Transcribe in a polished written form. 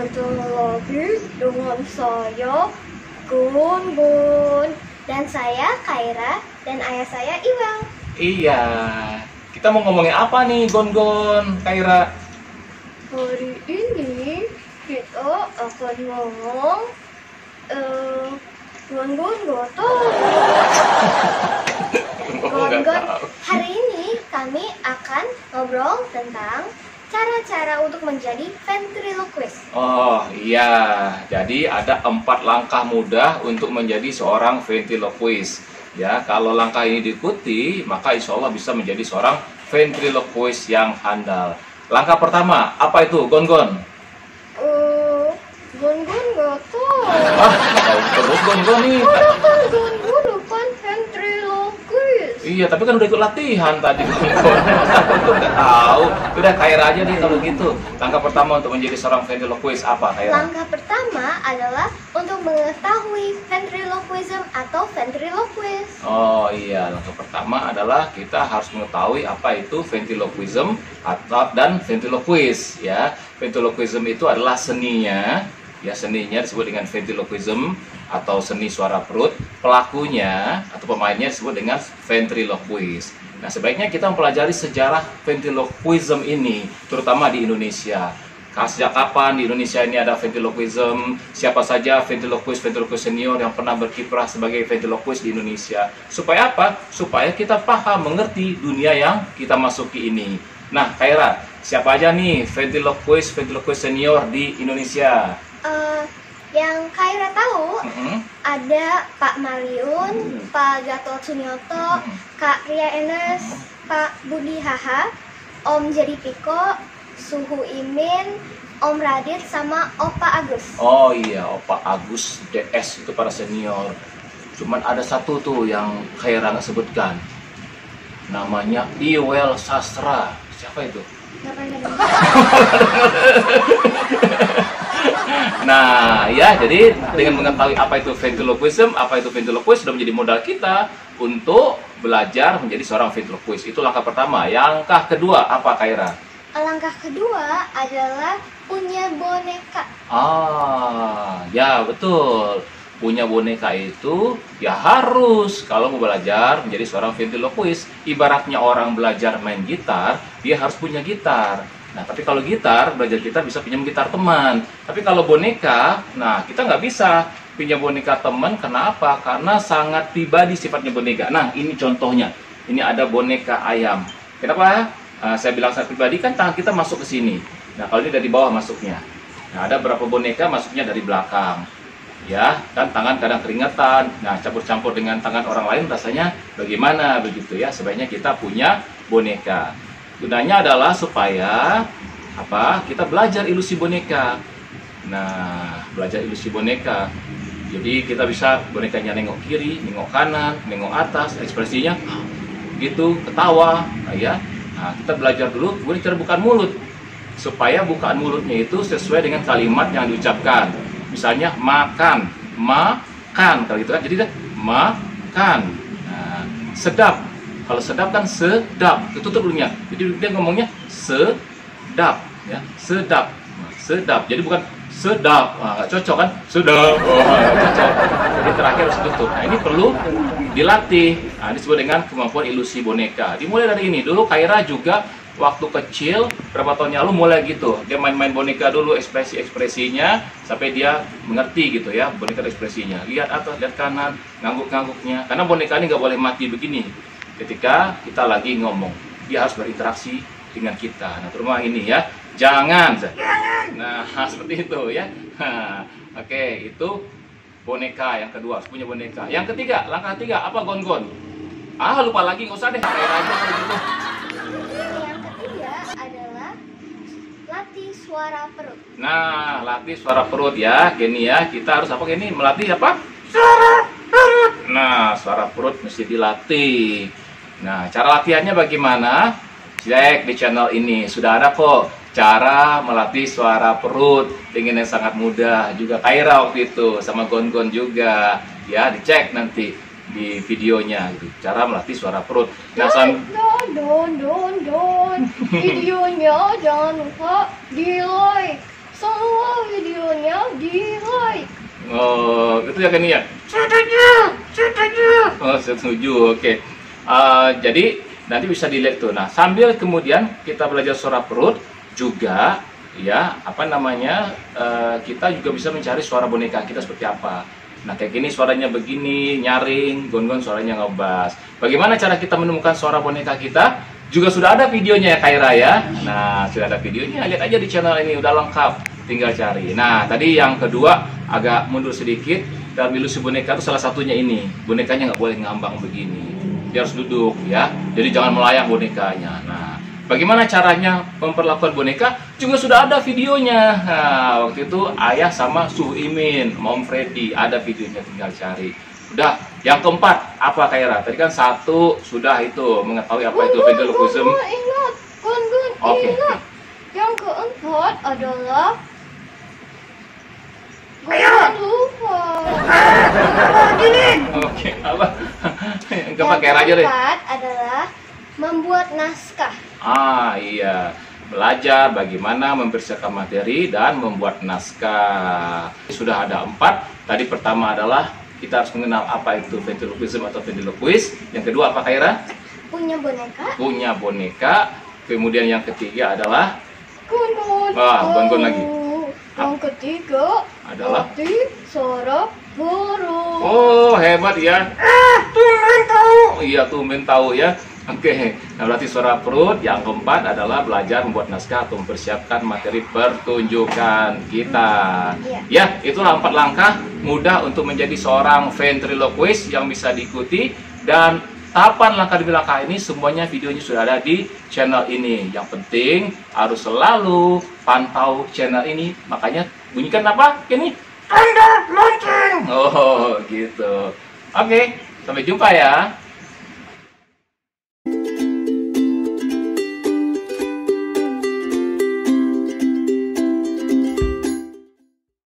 Bertemu lagi dengan saya, Gun Gun. Dan saya, Kaira, dan ayah saya, Iwel. Iya, kita mau ngomongin apa nih, Gon, Kaira? Hari ini kita akan ngomong Gun Gun gak tahu. Gun Gun, hari ini kami akan ngobrol tentang cara-cara untuk menjadi ventriloquist. Oh iya, jadi ada 4 langkah mudah untuk menjadi seorang ventriloquist. Ya, kalau langkah ini diikuti, maka insya Allah bisa menjadi seorang ventriloquist yang handal. Langkah pertama, apa itu, Gon? Gun Gun gak tahu. Tahu terus Gon nih. Udah kan Gun Gun bukan ventriloquist. Iya, tapi kan udah ikut latihan tadi, Gon. Aku nggak tahu. Udah Kaira aja nih kalau gitu. Langkah pertama untuk menjadi seorang ventriloquist apa, Kaira? Langkah pertama adalah untuk mengetahui ventriloquism atau ventriloquist. Oh iya, langkah pertama adalah kita harus mengetahui apa itu ventriloquism dan ventriloquist ya. Ventriloquism itu adalah seninya, ya seninya disebut dengan ventriloquism atau seni suara perut. Pelakunya atau pemainnya disebut dengan ventriloquist. Nah, sebaiknya kita mempelajari sejarah ventriloquism ini, terutama di Indonesia. Sejak kapan di Indonesia ini ada ventriloquism? Siapa saja ventriloquist senior yang pernah berkiprah sebagai ventriloquist di Indonesia? Supaya apa? Supaya kita paham, mengerti dunia yang kita masuki ini. Nah, Kaira, siapa aja nih ventriloquist senior di Indonesia? Yang Kaira tahu ada Pak Mariun, Pak Gatot Sunyoto, Kak Ria Enes, Pak Budi Haha, Om Jadi Piko, Suhu Imin, Om Radit, sama Opa Agus. Oh iya, Opa Agus DS itu para senior. Cuman ada satu tuh yang Kaira nggak sebutkan. Namanya Iwel Sastra. Siapa itu? Nah, ya, jadi dengan mengetahui apa itu ventriloquism, apa itu ventriloquist sudah menjadi modal kita untuk belajar menjadi seorang ventriloquist. Itu langkah pertama. Langkah kedua apa, Kaira? Langkah kedua adalah punya boneka. Ya betul. Punya boneka itu ya harus kalau mau belajar menjadi seorang ventriloquist. Ibaratnya orang belajar main gitar, dia harus punya gitar. Nah, tapi kalau gitar, belajar gitar bisa pinjam gitar teman. Tapi kalau boneka, nah kita nggak bisa pinjam boneka teman. Kenapa? Karena sangat pribadi sifatnya boneka. Nah, ini contohnya. Ini ada boneka ayam. Kenapa? Saya bilang sangat pribadi, kan tangan kita masuk ke sini. Nah, kalau ini dari bawah masuknya. Nah, ada beberapa boneka masuknya dari belakang. Ya, kan tangan kadang keringetan. Nah, campur-campur dengan tangan orang lain rasanya bagaimana begitu ya. Sebaiknya kita punya boneka. Gunanya adalah supaya apa? Kita belajar ilusi boneka. Nah, belajar ilusi boneka. Jadi kita bisa bonekanya nengok kiri, nengok kanan, nengok atas, ekspresinya gitu, ketawa, ya. Nah, kita belajar dulu, kemudian cara bukaan mulut. Supaya bukaan mulutnya itu sesuai dengan kalimat yang diucapkan. Misalnya makan, makan, kalau gitu kan. Jadi makan. Nah, sedap. Kalau sedap kan sedap, tutup dulunya. Jadi dia ngomongnya sedap, ya sedap, sedap. Jadi bukan sedap, nggak cocok kan? Sedap, nggak cocok. Jadi terakhir harus tutup. Nah, ini perlu dilatih. Nah, disebut dengan kemampuan ilusi boneka. Dimulai dari ini. Dulu Kaira juga waktu kecil, berapa tahun yang lalu mulai gitu. Dia main-main boneka dulu, ekspresi-ekspresinya sampai dia mengerti gitu ya, boneka ekspresinya. Lihat atas, lihat kanan, ngangguk-ngangguknya. Karena boneka ini nggak boleh mati begini. Ketika kita lagi ngomong, dia harus berinteraksi dengan kita. Nah, terutama ini ya, jangan. Nah, seperti itu ya. Oke, itu boneka yang kedua, harus punya boneka. Yang ketiga, langkah ketiga apa, Gon? Lupa lagi, nggak usah deh. Kayak aja kalau gitu. Yang ketiga adalah latih suara perut. Nah, latih suara perut ya. Gini ya, kita harus apa gini? Melatih apa? Suara perut. Nah, suara perut mesti dilatih. Nah, cara latihannya bagaimana? Cek di channel ini. Sudah ada kok cara melatih suara perut dengan yang sangat mudah. Juga Kaira waktu itu sama Gon juga. Ya, dicek nanti di videonya gitu. Cara melatih suara perut. Nah, Videonya jangan lupa di like. Semua video videonya di like. Oh, itu ya kan ya? Setuju, setuju. Oh, setuju. Oke. Jadi nanti bisa dilihat tuh. Nah, sambil kemudian kita belajar suara perut juga, ya, apa namanya? Kita juga bisa mencari suara boneka kita seperti apa. Nah, kayak gini suaranya begini, nyaring, gon-gon suaranya ngebas. Bagaimana cara kita menemukan suara boneka kita? Juga sudah ada videonya ya, Kaira ya. Nah, sudah ada videonya, lihat aja di channel ini, udah lengkap, tinggal cari. Nah, tadi yang kedua agak mundur sedikit, dalam ilusi boneka itu salah satunya ini. Bonekanya nggak boleh ngambang begini, dia harus duduk ya. Jadi jangan melayang bonekanya. Nah, bagaimana caranya memperlakukan boneka? Juga sudah ada videonya. Nah, waktu itu ayah sama Suh Imin, Mom Freddy, ada videonya, tinggal cari. Udah, yang keempat apa Kaira? Tadi kan satu sudah itu mengetahui apa itu ventriloquism. Ingat, Gun ingat. Yang keempat adalah Gun lupa. Oke, apa? Keempat Kaira aja deh. Yang keempat adalah membuat naskah. Ah iya, belajar bagaimana mempersiapkan materi dan membuat naskah. Sudah ada 4. Tadi pertama adalah kita harus mengenal apa itu ventriloquism atau ventriloquist. Yang kedua apa Kaira? Punya boneka. Punya boneka. Kemudian yang ketiga adalah Gun. gon lagi. Yang ketiga Adalah suara burung. oh, hebat ya. Tumben tahu. Iya, tumben tahu ya. Oke, nah berarti suara perut. Yang keempat adalah belajar membuat naskah atau mempersiapkan materi pertunjukan kita. Ya, itulah 4 langkah mudah untuk menjadi seorang ventriloquist yang bisa diikuti. Dan tahapan langkah demi langkah ini semuanya videonya sudah ada di channel ini. Yang penting harus selalu pantau channel ini. Makanya bunyikan apa? Ini tanda lonceng. Oh, gitu. Oke, sampai jumpa ya.